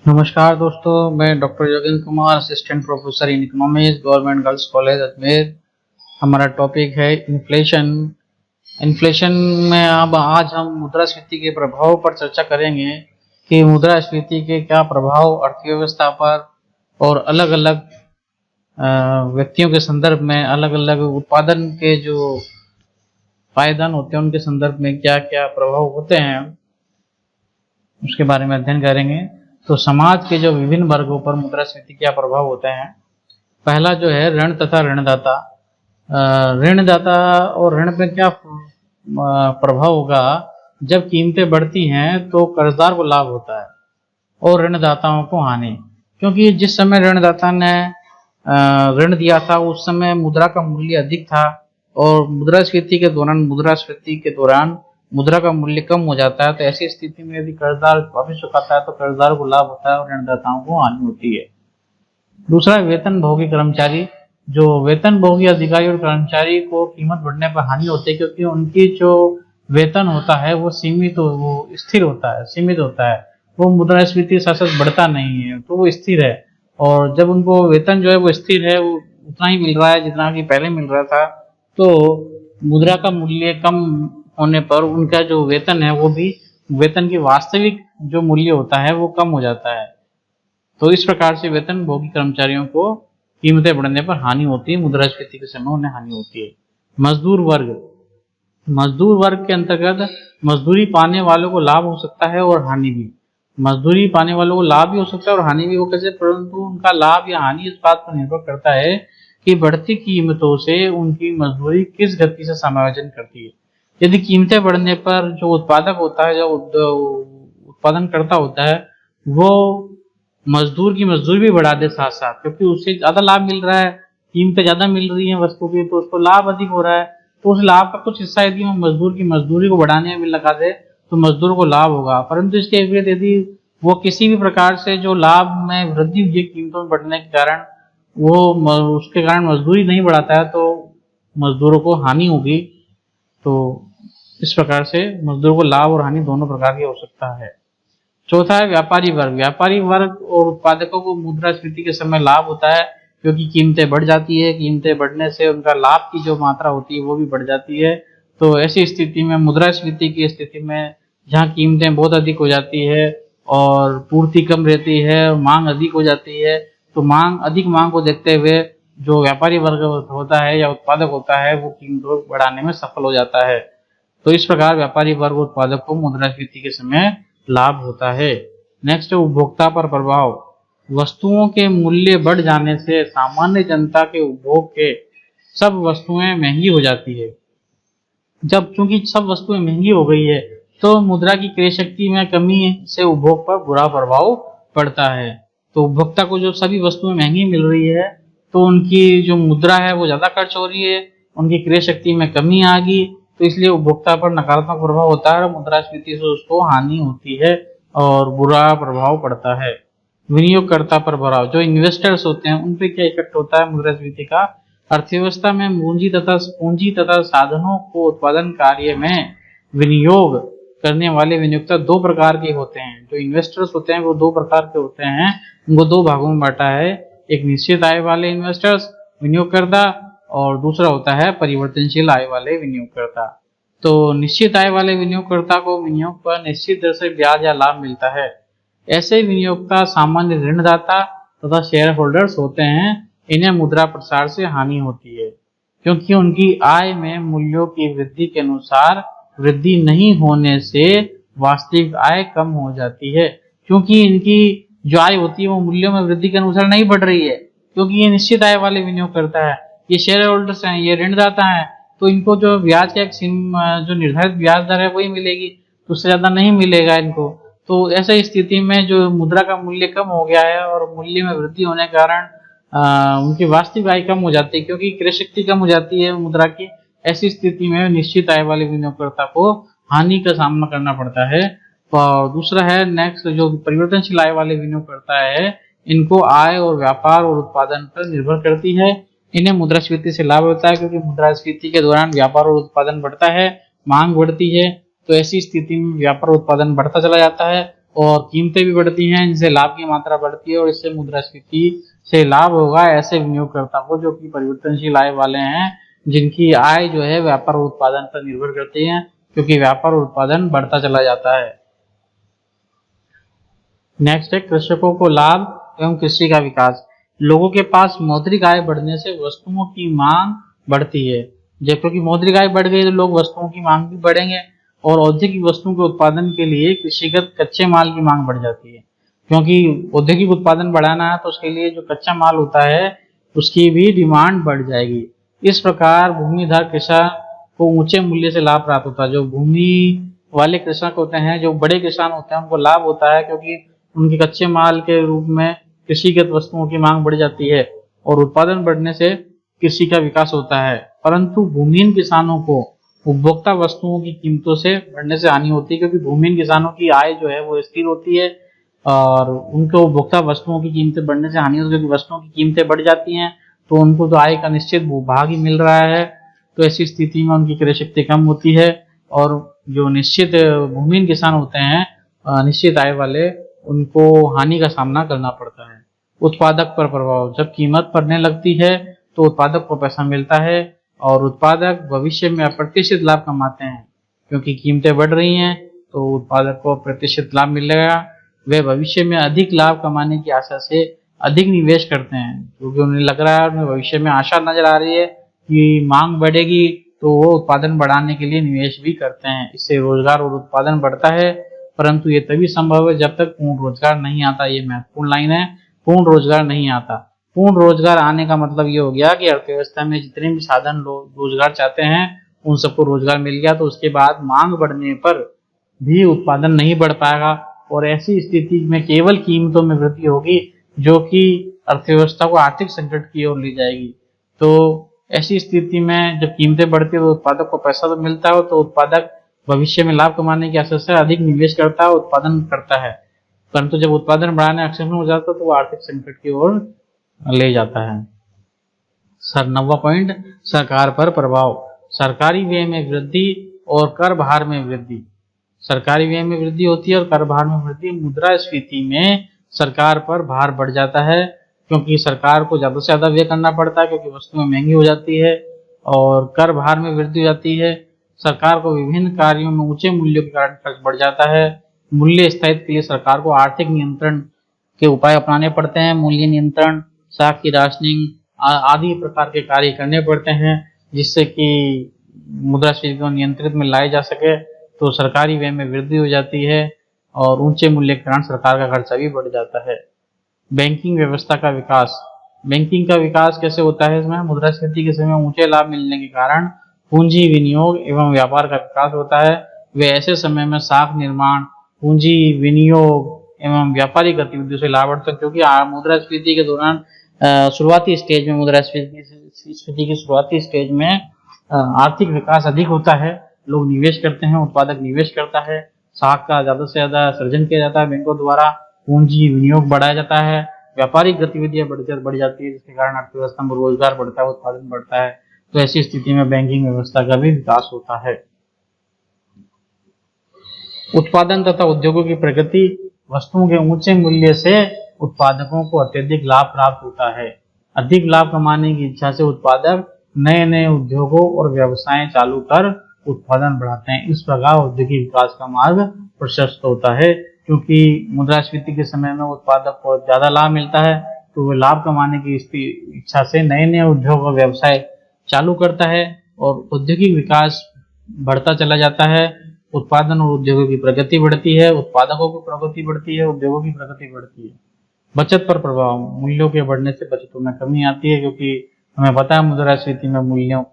नमस्कार दोस्तों, मैं doctor Yogendra Kumar, assistant professor in economics, government girls college Ajmer. हमारा टॉपिक है इन्फ्लेशन। इन्फ्लेशन में अब आज हम मुद्रास्फीति के प्रभाव पर चर्चा करेंगे कि मुद्रास्फीति के क्या प्रभाव अर्थव्यवस्था पर और अलग अलग व्यक्तियों के संदर्भ में, अलग अलग उत्पादन के जो पायदान होते हैं उनके संदर्भ में क्या क्या प्रभाव होते हैं, उसके बारे में अध्ययन करेंगे। तो समाज के जो विभिन्न वर्गों पर मुद्रास्फीति क्या प्रभाव होते हैं। पहला जो है ऋण तथा ऋणदाता। ऋणदाता और ऋण पे क्या प्रभाव होगा। जब कीमतें बढ़ती हैं तो कर्जदार को लाभ होता है और ऋणदाताओं को हानि, क्योंकि जिस समय ऋणदाता ने ऋण दिया था उस समय मुद्रा का मूल्य अधिक था और मुद्रास्फीति के दौरान मुद्रा का मूल्य कम हो जाता है। तो ऐसी स्थिति में यदि कर्जदार वापस चुकाता है तो कर्जदार को लाभ होता है और ऋणदाताओं को हानि होती है। दूसरा, वेतन भोगी कर्मचारी। जो वेतन भोगी अधिकारी और कर्मचारी को कीमत बढ़ने पर हानि होती है, क्योंकि उनकी जो वेतन होता है वो स्थिर होता है, सीमित होता है। वो मुद्रास्फीति सतत बढ़ता नहीं है, तो वो स्थिर है। और जब उनको वेतन जो है वो स्थिर है, वो उतना ही मिल रहा है जितना कि पहले मिल रहा था, तो मुद्रा का मूल्य कम होने पर उनका जो वेतन है वो भी, वेतन की वास्तविक जो मूल्य होता है वो कम हो जाता है। तो इस प्रकार से वेतन भोगी कर्मचारियों को कीमतें बढ़ने पर हानि होती है, मुद्रास्फीति के समय उन्हें हानि होती है। मजदूर वर्ग। मजदूर वर्ग के अंतर्गत मजदूरी पाने वालों को लाभ हो सकता है और हानि भी। मजदूरी पाने वालों को लाभ भी हो सकता है और हानि भी हो कैसे, परंतु उनका लाभ या हानि इस बात पर निर्भर करता है कि बढ़ती कीमतों से उनकी मजदूरी किस गति से समायोजन करती है। यदि कीमतें बढ़ने पर जो उत्पादक होता है, जो उत्पादन करता होता है, वो मजदूर की मजदूरी भी बढ़ा दे साथ साथ, क्योंकि उससे ज्यादा लाभ मिल रहा है, कीमतें ज्यादा मिल रही हैं वस्तु की, तो उसको लाभ अधिक हो रहा है। तो उस लाभ का कुछ हिस्सा यदि हम मजदूर की मजदूरी को बढ़ाने में भी लगा दे तो मजदूर को लाभ होगा। परंतु इसके विपरीत यदि वो किसी भी प्रकार से जो लाभ में वृद्धि हुई है कीमतों में बढ़ने के कारण, उसके कारण मजदूरी नहीं बढ़ाता है तो मजदूरों को हानि होगी। तो इस प्रकार से मजदूर को लाभ और हानि दोनों प्रकार की हो सकता है। चौथा है व्यापारी वर्ग। व्यापारी वर्ग और उत्पादकों को मुद्रास्फीति के समय लाभ होता है, क्योंकि कीमतें बढ़ जाती है। कीमतें बढ़ने से उनका लाभ की जो मात्रा होती है वो भी बढ़ जाती है। तो ऐसी स्थिति में, मुद्रास्फीति की स्थिति में, जहाँ कीमतें बहुत अधिक हो जाती है और पूर्ति कम रहती है, मांग अधिक हो जाती है, तो अधिक मांग को देखते हुए जो व्यापारी वर्ग होता है या उत्पादक होता है वो कीमतों को बढ़ाने में सफल हो जाता है। तो इस प्रकार व्यापारी वर्ग उत्पादक को मुद्रास्फीति के समय लाभ होता है। नेक्स्ट, उपभोक्ता पर प्रभाव। वस्तुओं के मूल्य बढ़ जाने से सामान्य जनता के उपभोग के सब वस्तुएं महंगी हो जाती है। जब चूंकि सब वस्तुएं महंगी हो गई है तो मुद्रा की क्रय शक्ति में कमी से उपभोग पर बुरा प्रभाव पड़ता है। तो उपभोक्ता को जो सभी वस्तुएं महंगी मिल रही है तो उनकी जो मुद्रा है वो ज्यादा खर्च हो रही है, उनकी क्रय शक्ति में कमी आ गई, तो इसलिए उपभोक्ता पर नकारात्मक प्रभाव होता है और मुद्रास्फीति से उसको हानि होती है और बुरा प्रभाव पड़ता है। विनियोगकर्ता पर प्रभाव। जो इन्वेस्टर्स होते हैं उन पे क्या इफेक्ट होता है मुद्रास्फीति का। अर्थव्यवस्था में पूंजी तथा साधनों को उत्पादन कार्य में विनियोग करने वाले विनियोगता दो प्रकार के होते हैं। जो इन्वेस्टर्स होते हैं वो दो प्रकार के होते हैं, उनको दो भागों में बांटा है। एक निश्चित आय वाले इन्वेस्टर्स विनियोगकर्ता और दूसरा होता है परिवर्तनशील आय वाले विनियोगकर्ता। तो निश्चित आय वाले विनियोगकर्ता को विनियोग पर निश्चित दर से ब्याज या लाभ मिलता है। ऐसे विनियोगता सामान्य ऋणदाता तथा शेयर होल्डर्स होते हैं। इन्हें मुद्रा प्रसार से हानि होती है, क्योंकि उनकी आय में मूल्यों की वृद्धि के अनुसार वृद्धि नहीं होने से वास्तविक आय कम हो जाती है। क्योंकि इनकी जो आय होती है वो मूल्यों में वृद्धि के अनुसार नहीं बढ़ रही है, क्योंकि ये निश्चित आय वाले विनियोग करता है, ये शेयर होल्डर्स हैं, ये ऋणदाता हैं, तो इनको जो ब्याज का जो निर्धारित ब्याज दर है वही मिलेगी, तो उससे ज्यादा नहीं मिलेगा इनको। तो ऐसी स्थिति में जो मुद्रा का मूल्य कम हो गया है और मूल्य में वृद्धि होने के कारण उनकी वास्तविक आय कम हो जाती है, क्योंकि क्रय शक्ति कम हो जाती है मुद्रा की। ऐसी स्थिति में निश्चित आय वाले विनियोगकर्ता को हानि का सामना करना पड़ता है। और दूसरा है नेक्स्ट, जो परिवर्तनशील आय वाले विनियोगकर्ता है, इनको आय और व्यापार और उत्पादन पर निर्भर करती है। इन्हें मुद्रास्फीति से लाभ होता है, क्योंकि मुद्रास्फीति के दौरान व्यापार और उत्पादन बढ़ता है, मांग बढ़ती है। तो ऐसी स्थिति में व्यापार और उत्पादन बढ़ता चला जाता है और कीमतें भी बढ़ती हैं, जिससे लाभ की मात्रा बढ़ती है और इससे मुद्रास्फीति से लाभ होगा ऐसे विनियोगकर्ता को जो कि परिवर्तनशील आय वाले हैं, जिनकी आय जो है व्यापार और उत्पादन पर निर्भर करती है, क्योंकि व्यापार और उत्पादन बढ़ता चला जाता है। नेक्स्ट है कृषकों को लाभ एवं कृषि का विकास। लोगों के पास मौद्रिक आय बढ़ने से वस्तुओं की मांग बढ़ती है। जब क्योंकि मौद्रिक आय बढ़ गई तो लोग वस्तुओं की मांग भी बढ़ेंगे और औद्योगिक वस्तुओं के उत्पादन के लिए कृषिगत कच्चे माल की मांग बढ़ जाती है। क्योंकि औद्योगिक उत्पादन बढ़ाना है तो उसके लिए जो कच्चा माल होता है उसकी भी डिमांड बढ़ जाएगी। इस प्रकार भूमिधर कृषक को ऊंचे मूल्य से लाभ प्राप्त होता है। जो भूमि वाले कृषक होते हैं, जो बड़े किसान होते हैं, उनको लाभ होता है क्योंकि उनके कच्चे माल के रूप में कृषिगत वस्तुओं की मांग बढ़ जाती है और उत्पादन बढ़ने से कृषि का विकास होता है। परंतु भूमिहीन किसानों को उपभोक्ता वस्तुओं की कीमतों से बढ़ने से हानि होती है, क्योंकि भूमिहीन किसानों की आय जो है वो स्थिर होती है और उनको उपभोक्ता वस्तुओं की कीमतें बढ़ने से हानि होती है, क्योंकि वस्तुओं की कीमतें बढ़ जाती हैं तो उनको तो आय का निश्चित भाग ही मिल रहा है। तो ऐसी स्थिति में उनकी क्रय शक्ति कम होती है और जो निश्चित भूमिहीन किसान होते हैं निश्चित आय वाले, उनको हानि का सामना करना पड़ता है। उत्पादक पर प्रभाव। जब कीमत बढ़ने लगती है तो उत्पादक को पैसा मिलता है और उत्पादक भविष्य में अप्रत्याशित लाभ कमाते हैं। क्योंकि कीमतें बढ़ रही हैं तो उत्पादक को अप्रत्याशित लाभ मिलेगा। वे भविष्य में अधिक लाभ कमाने की आशा से अधिक निवेश करते हैं, क्योंकि उन्हें लग रहा है, उन्हें भविष्य में आशा नजर आ रही है कि मांग बढ़ेगी, तो वो उत्पादन बढ़ाने के लिए निवेश भी करते हैं। इससे रोजगार और उत्पादन बढ़ता है, परंतु ये तभी संभव है जब तक पूर्ण रोजगार नहीं आता। ये महत्वपूर्ण लाइन है, पूर्ण रोजगार नहीं आता। पूर्ण रोजगार आने का मतलब ये हो गया कि अर्थव्यवस्था में जितने भी साधन लोग रोजगार चाहते हैं उन सबको रोजगार मिल गया, तो उसके बाद मांग बढ़ने पर भी उत्पादन नहीं बढ़ पाएगा और ऐसी स्थिति में केवल कीमतों में वृद्धि होगी, जो कि अर्थव्यवस्था को आर्थिक संकट की ओर ले जाएगी। तो ऐसी स्थिति में जब कीमतें बढ़ती है तो उत्पादक को पैसा तो मिलता है, तो उत्पादक भविष्य में लाभ कमाने की आशा से अधिक निवेश करता है, उत्पादन करता है। परंतु जब उत्पादन बढ़ाने अक्षम हो जाता है तो वो आर्थिक संकट की ओर ले जाता है। सर 9वां पॉइंट, सरकार पर प्रभाव। सरकारी व्यय में वृद्धि और कर भार में वृद्धि। सरकारी व्यय में वृद्धि होती है और कर भार में वृद्धि। मुद्रास्फीति में सरकार पर भार बढ़ जाता है, क्योंकि सरकार को ज्यादा से ज्यादा व्यय करना पड़ता है, क्योंकि वस्तुएं महंगी हो जाती है और कर भार में वृद्धि हो जाती है। सरकार को विभिन्न कार्यों में ऊंचे मूल्यों के कारण खर्च बढ़ जाता है। मूल्य स्थायित्व के लिए सरकार को आर्थिक नियंत्रण के उपाय अपनाने पड़ते हैं। मूल्य नियंत्रण, साख की राशनिंग आदि प्रकार के कार्य करने पड़ते हैं, जिससे कि मुद्रास्फीति को नियंत्रित में लाया जा सके। तो सरकारी व्यय में वृद्धि हो जाती है और ऊंचे मूल्य के कारण सरकार का खर्चा भी बढ़ जाता है। बैंकिंग व्यवस्था का विकास। बैंकिंग का विकास कैसे होता है? इसमें मुद्रास्फीति के समय ऊंचे लाभ मिलने के कारण पूंजी विनियोग एवं व्यापार का विकास होता है। वे ऐसे समय में साख निर्माण, पूंजी विनियोग एवं व्यापारिक गतिविधियों से लाभ बढ़ता है, क्योंकि मुद्रास्फीति के दौरान शुरुआती स्टेज में मुद्रास्फीति की शुरुआती स्टेज में आर्थिक विकास अधिक होता है। लोग निवेश करते हैं, उत्पादक निवेश करता है, साख का ज्यादा से ज्यादा सृजन किया जाता है बैंकों द्वारा, पूंजी विनियोग बढ़ाया जाता है, व्यापारिक गतिविधियां बढ़ जाती है, जिसके कारण अर्थव्यवस्था में रोजगार बढ़ता है, उत्पादन बढ़ता है। तो ऐसी स्थिति में बैंकिंग व्यवस्था का भी विकास होता है। उत्पादन तथा उद्योगों की प्रगति। वस्तुओं के ऊंचे मूल्य से उत्पादकों को अत्यधिक लाभ प्राप्त होता है। अधिक लाभ कमाने की इच्छा से उत्पादक नए नए उद्योगों और व्यवसाय चालू कर उत्पादन बढ़ाते हैं। इस प्रकार औद्योगिक विकास का मार्ग प्रशस्त होता है, क्योंकि मुद्रास्फीति के समय में उत्पादक को ज्यादा लाभ मिलता है, तो वो लाभ कमाने की इच्छा से नए नए उद्योग और व्यवसाय चालू करता है और औद्योगिक विकास बढ़ता चला जाता है। उत्पादन और उद्योगों की प्रगति बढ़ती है, उत्पादकों की प्रगति बढ़ती है, उद्योगों की प्रगति बढ़ती है। बचत पर प्रभाव। मूल्यों के बढ़ने से बचतों में कमी आती है, क्योंकि हमें पता है मुद्रास्फीति में मूल्य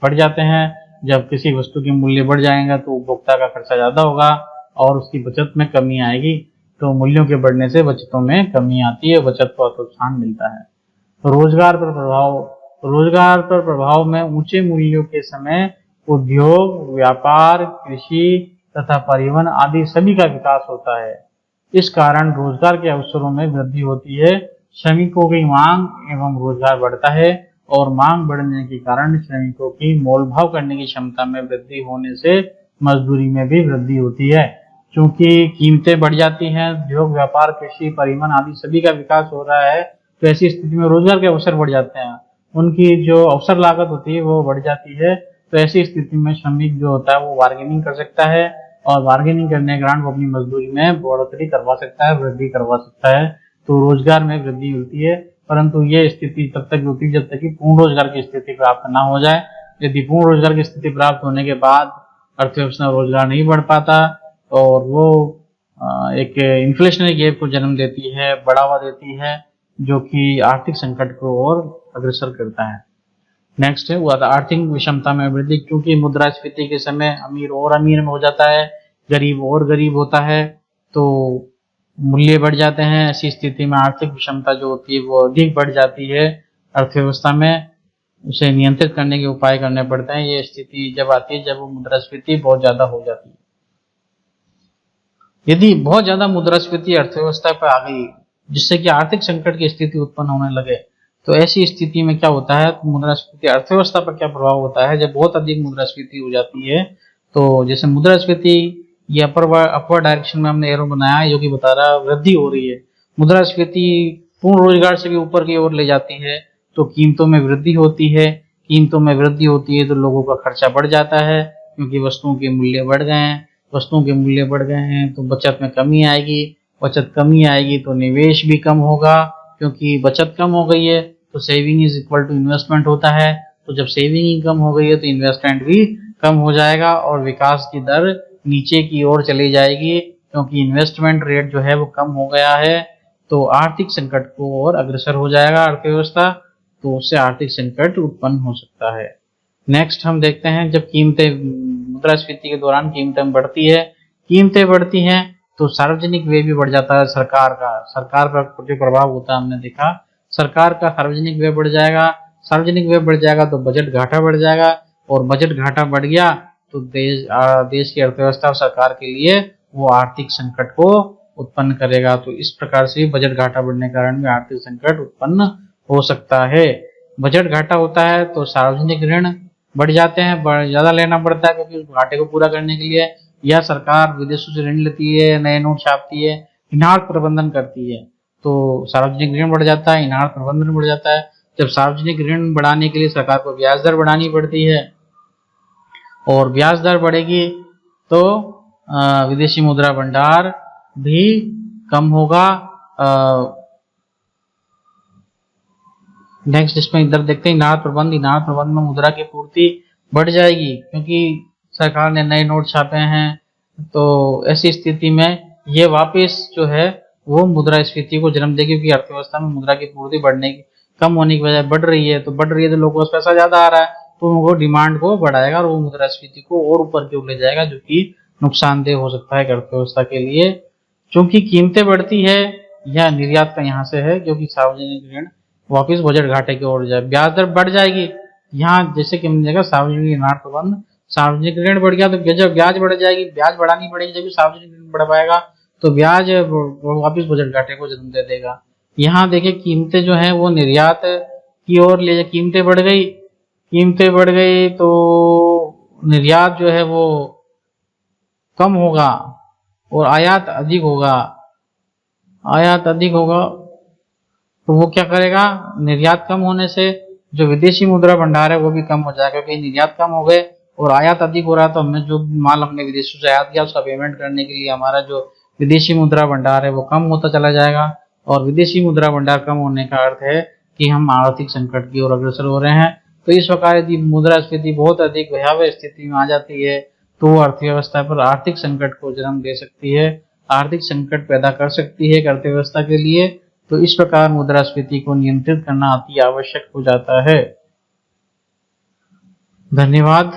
बढ़ जाते हैं। जब किसी वस्तु के मूल्य बढ़ जाएगा तो उपभोक्ता का खर्चा ज्यादा होगा और उसकी बचत में कमी आएगी। तो मूल्यों के बढ़ने से बचतों में कमी आती है, बचत को प्रोत्साहन मिलता है। रोजगार पर प्रभाव। रोजगार पर प्रभाव में ऊंचे मूल्यों के समय उद्योग, व्यापार, कृषि तथा परिवहन आदि सभी का विकास होता है। इस कारण रोजगार के अवसरों में वृद्धि होती है, श्रमिकों की मांग एवं रोजगार बढ़ता है और मांग बढ़ने के कारण श्रमिकों की मोलभाव करने की क्षमता में वृद्धि होने से मजदूरी में भी वृद्धि होती है। चूंकि कीमतें बढ़ जाती हैं, उद्योग, व्यापार, कृषि, परिवहन आदि सभी का विकास हो रहा है, तो ऐसी स्थिति में रोजगार के अवसर बढ़ जाते हैं, उनकी जो अवसर लागत होती है वो बढ़ जाती है। तो ऐसी स्थिति में श्रमिक जो होता है वो बार्गेनिंग कर सकता है, और बार्गेनिंग करने के कारण वो अपनी मजदूरी में बढ़ोतरी करवा सकता है, वृद्धि करवा सकता है, तो रोजगार में वृद्धि होती है। परंतु ये स्थिति तब तक होती है जब तक कि पूर्ण रोजगार की स्थिति प्राप्त ना हो जाए। यदि पूर्ण रोजगार की स्थिति प्राप्त होने के बाद अर्थव्यवस्था रोजगार नहीं बढ़ पाता, और वो एक इन्फ्लेशनरी गैप को जन्म देती है, बढ़ावा देती है, जो कि आर्थिक संकट को और अग्रसर करता है। नेक्स्ट है आर्थिक विषमता में वृद्धि, क्योंकि मुद्रास्फीति के समय अमीर और अमीर में हो जाता है, गरीब और गरीब होता है, तो मूल्य बढ़ जाते हैं। ऐसी स्थिति में आर्थिक विषमता जो होती है वो अधिक बढ़ जाती है अर्थव्यवस्था में, उसे नियंत्रित करने के उपाय करने पड़ते हैं। ये स्थिति जब आती है जब वो मुद्रास्फीति बहुत ज्यादा हो जाती है। यदि बहुत ज्यादा मुद्रास्फीति अर्थव्यवस्था पर आ गई जिससे कि आर्थिक संकट की स्थिति उत्पन्न होने लगे, तो ऐसी स्थिति में क्या होता है, मुद्रास्फीति अर्थव्यवस्था पर क्या प्रभाव होता है। जब बहुत अधिक मुद्रास्फीति हो जाती है, तो जैसे मुद्रास्फीति ये अपर डायरेक्शन में हमने एरो बनाया है जो कि बता रहा है वृद्धि हो रही है। मुद्रास्फीति पूर्ण रोजगार से भी ऊपर की ओर ले जाती है, तो कीमतों में वृद्धि होती है। कीमतों में वृद्धि होती है तो लोगों का खर्चा बढ़ जाता है, क्योंकि वस्तुओं के मूल्य बढ़ गए हैं। वस्तुओं के मूल्य बढ़ गए हैं तो बचत में कमी आएगी, बचत कमी आएगी तो निवेश भी कम होगा, क्योंकि बचत कम हो गई है तो saving is equal to investment होता है। तो जब सेविंग ही कम हो गई है तो इन्वेस्टमेंट भी कम हो जाएगा और विकास की दर नीचे की ओर चली जाएगी, क्योंकि इन्वेस्टमेंट रेट जो है वो कम हो गया है। तो आर्थिक संकट को और अग्रसर हो जाएगा अर्थव्यवस्था, तो उससे आर्थिक संकट उत्पन्न हो सकता है। नेक्स्ट हम देखते हैं जब कीमतें मुद्रास्फीति के दौरान कीमतें बढ़ती हैं तो सार्वजनिक व्यय भी बढ़ जाता है। सरकार पर जो प्रभाव होता है हमने देखा, सरकार का सार्वजनिक व्यय बढ़ जाएगा। सार्वजनिक व्यय बढ़ जाएगा तो बजट घाटा बढ़ जाएगा, और बजट घाटा बढ़ गया तो देश की अर्थव्यवस्था और सरकार के लिए वो आर्थिक संकट को उत्पन्न करेगा। तो इस प्रकार से बजट घाटा बढ़ने के कारण भी आर्थिक संकट उत्पन्न हो सकता है। बजट घाटा होता है तो सार्वजनिक ऋण बढ़ जाते हैं, ज्यादा लेना पड़ता है, क्योंकि उस घाटे को पूरा करने के लिए या सरकार विदेशों से ऋण लेती है, नए नोट छापती है, इनार प्रबंधन करती है, तो सार्वजनिक ऋण बढ़ जाता है, इनार प्रबंधन बढ़ जाता है। जब सार्वजनिक ऋण बढ़ाने के लिए सरकार को ब्याज दर बढ़ानी पड़ती है, और ब्याज दर बढ़ेगी तो विदेशी मुद्रा भंडार भी कम होगा। नेक्स्ट इसमें इधर देखते हैं इनार प्रबंध में मुद्रा की पूर्ति बढ़ जाएगी, क्योंकि सरकार ने नए नोट छापे हैं। तो ऐसी स्थिति में ये वापस जो है वो मुद्रास्फीति को जन्म देगी, क्योंकि अर्थव्यवस्था में मुद्रा की पूर्ति कम होने की वजह बढ़ रही है, तो लोगों को पैसा ज्यादा आ रहा है, तो वो डिमांड को बढ़ाएगा और वो मुद्रास्फीति को और ऊपर की ओर ले जाएगा, जो कि नुकसानदेह हो सकता है अर्थव्यवस्था के लिए। चूंकि कीमतें बढ़ती है, यह निर्यात का यहाँ से है, क्योंकि सार्वजनिक ऋण वापिस बजट घाटे की ओर जाए, ब्याज दर बढ़ जाएगी। यहाँ जैसे कि हमने देखा सार्वजनिक इनार प्रबंध, सार्वजनिक ऋण बढ़ गया तो जब ब्याज बढ़ जाएगी, ब्याज बढ़ानी पड़ेगी, जब भी सार्वजनिक ऋण बढ़ पाएगा तो ब्याज वापिस बजट घाटे को जन्म दे देगा। यहाँ देखिए कीमतें जो है वो निर्यात की ओर ले जाए, कीमतें बढ़ गई तो निर्यात जो है वो कम होगा और आयात अधिक होगा। तो वो क्या करेगा, निर्यात कम होने से जो विदेशी मुद्रा भंडार है वो भी कम हो जाएगा, क्योंकि निर्यात कम हो गए और आयात अधिक हो रहा है, तो हमने जो माल हमने विदेशों से आयात किया उसका पेमेंट करने के लिए हमारा जो विदेशी मुद्रा भंडार है वो कम होता चला जाएगा। और विदेशी मुद्रा भंडार कम होने का अर्थ है कि हम आर्थिक संकट की ओर अग्रसर हो रहे हैं। तो इस प्रकार यदि मुद्रास्फीति बहुत अधिक भयावह स्थिति में आ जाती है तो अर्थव्यवस्था पर आर्थिक संकट को जन्म दे सकती है, आर्थिक संकट पैदा कर सकती है अर्थव्यवस्था के लिए। तो इस प्रकार मुद्रास्फीति को नियंत्रित करना अति आवश्यक हो जाता है। धन्यवाद।